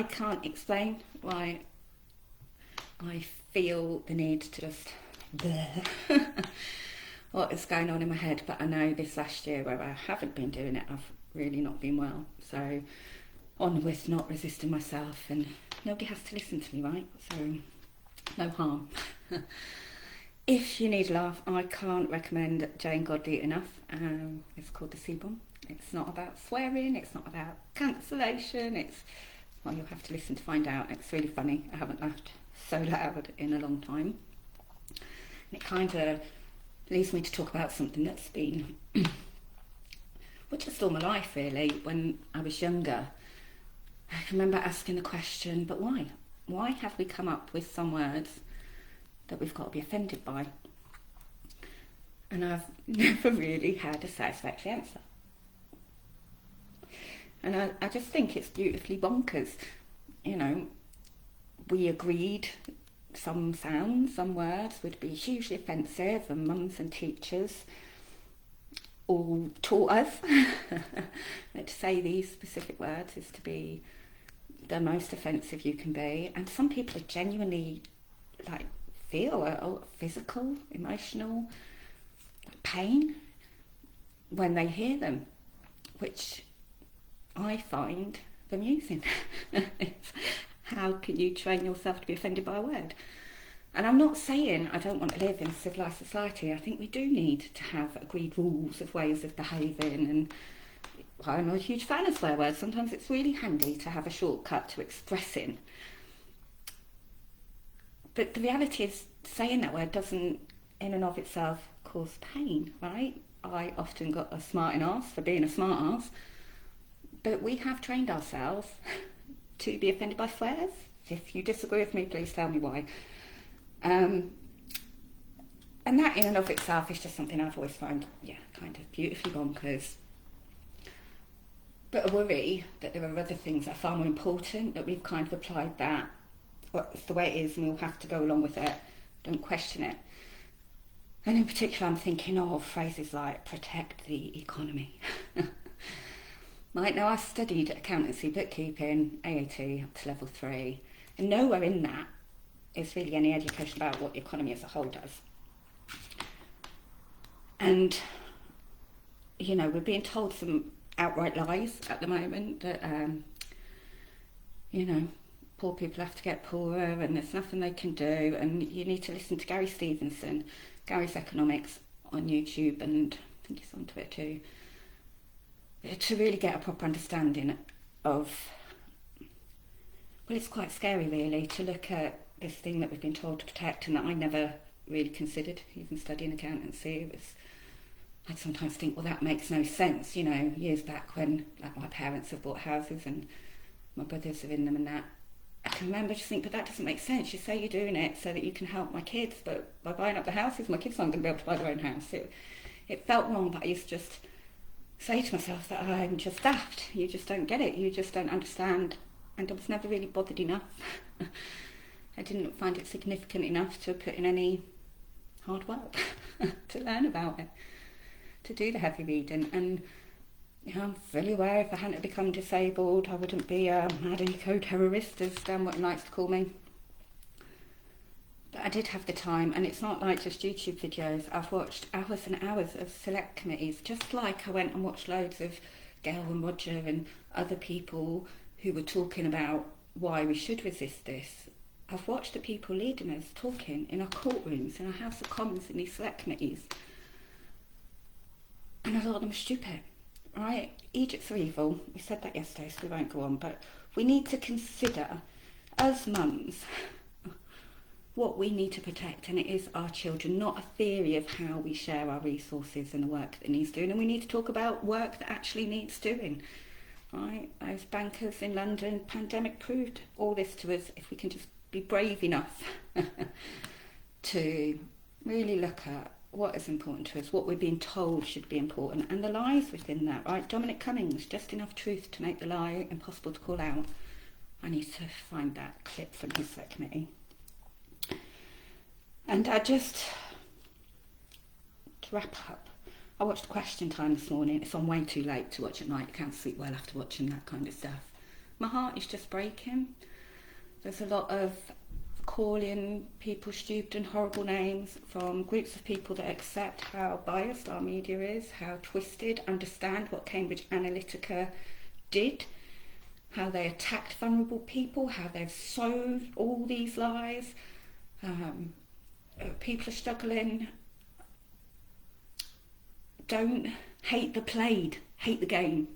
I can't explain why I feel the need to just bleh what is going on in my head, but I know this last year where I haven't been doing it, I've really not been well. So on with not resisting myself, and nobody has to listen to me, right? So no harm. If you need a laugh, I can't recommend Jane Godley enough. It's called The Sea-Bomb. It's not about swearing, it's not about cancellation, it's, well, you'll have to listen to find out. It's really funny. I haven't laughed so loud in a long time. And it kind of leads me to talk about something that's been, well, just all my life really. When I was younger, I can remember asking the question, but why? Why have we come up with some words that we've got to be offended by? And I've never really had a satisfactory answer. And I just think it's beautifully bonkers. You know, we agreed some sounds, some words would be hugely offensive, and mums and teachers all taught us that to say these specific words is to be the most offensive you can be. And some people are genuinely like feel a physical, emotional pain when they hear them, which I find amusing. How can you train yourself to be offended by a word? And I'm not saying I don't want to live in a civilised society. I think we do need to have agreed rules of ways of behaving, and well, I'm a huge fan of swear words. Sometimes it's really handy to have a shortcut to expressing. But the reality is, saying that word doesn't in and of itself cause pain, right? I often got a smarting ass for being a smart ass, but we have trained ourselves to be offended by swears. If you disagree with me, please tell me why. And that in and of itself is just something I've always found, kind of beautifully bonkers. But I worry that there are other things that are far more important, that we've kind of applied that, well, it's the way it is and we'll have to go along with it, don't question it. And in particular I'm thinking of phrases like protect the economy. Right, now I studied accountancy, bookkeeping, AAT up to level 3, and nowhere in that is really any education about what the economy as a whole does. And, you know, we're being told some outright lies at the moment that, you know, poor people have to get poorer and there's nothing they can do, and you need to listen to Gary Stevenson, Gary's Economics on YouTube, and I think he's on Twitter too, to really get a proper understanding of, well, it's quite scary really to look at this thing that we've been told to protect and that I never really considered, even studying accountancy. I'd sometimes think, well, that makes no sense, you know, years back when like my parents have bought houses and my brothers are in them and that. I can remember just think, but that doesn't make sense. You say you're doing it so that you can help my kids, but by buying up the houses, my kids aren't going to be able to buy their own house. It felt wrong, but I used to just say to myself that I'm just daft. You just don't get it. You just don't understand. And I was never really bothered enough. I didn't find it significant enough to put in any hard work to learn about it, to do the heavy reading. And you know, I'm fully aware if I hadn't become disabled, I wouldn't be a mad eco-terrorist, as Dan Watton likes to call me. But I did have the time, and it's not like just YouTube videos. I've watched hours and hours of select committees, just like I went and watched loads of Gail and Roger and other people who were talking about why we should resist this. I've watched the people leading us talking in our courtrooms, in our House of Commons, in these select committees. And a lot of them are stupid, right? Egypts are evil. We said that yesterday, so we won't go on. But we need to consider, as mums, what we need to protect, and it is our children, not a theory of how we share our resources and the work that needs doing. And we need to talk about work that actually needs doing. Right? Those bankers in London, pandemic proved all this to us. If we can just be brave enough to really look at what is important to us, what we're being told should be important, and the lies within that, right? Dominic Cummings, just enough truth to make the lie impossible to call out. I need to find that clip from his select committee. And to wrap up, I watched Question Time this morning. It's on way too late to watch at night. I can't sleep well after watching that kind of stuff. my heart is just breaking. There's a lot of calling people stupid and horrible names from groups of people that accept how biased our media is, how twisted, understand what Cambridge Analytica did, how they attacked vulnerable people, how they've sowed all these lies. People are struggling. Don't hate the played, hate the game.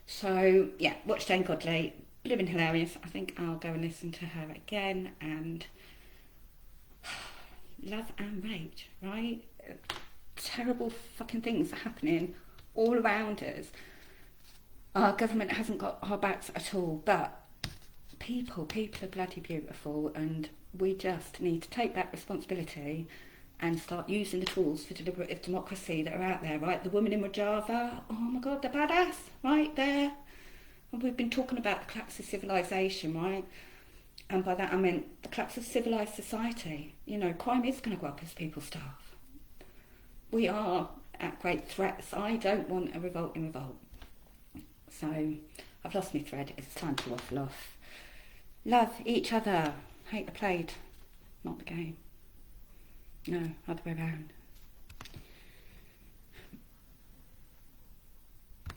So yeah, watch Jane Godley, living hilarious. I think I'll go and listen to her again. And love and rage, right? Terrible fucking things are happening all around us. Our government hasn't got our backs at all, but people are bloody beautiful, and we just need to take that responsibility and start using the tools for deliberative democracy that are out there, right? The woman in Rojava, oh my God, they're badass, right there. And we've been talking about the collapse of civilization, right? And by that I meant the collapse of civilized society. You know, crime is going to go up as people starve. We are at great threats. I don't want a revolt in revolt. So I've lost my thread. It's time to waffle off. Love each other. Hate the played, not the game. No, other way around.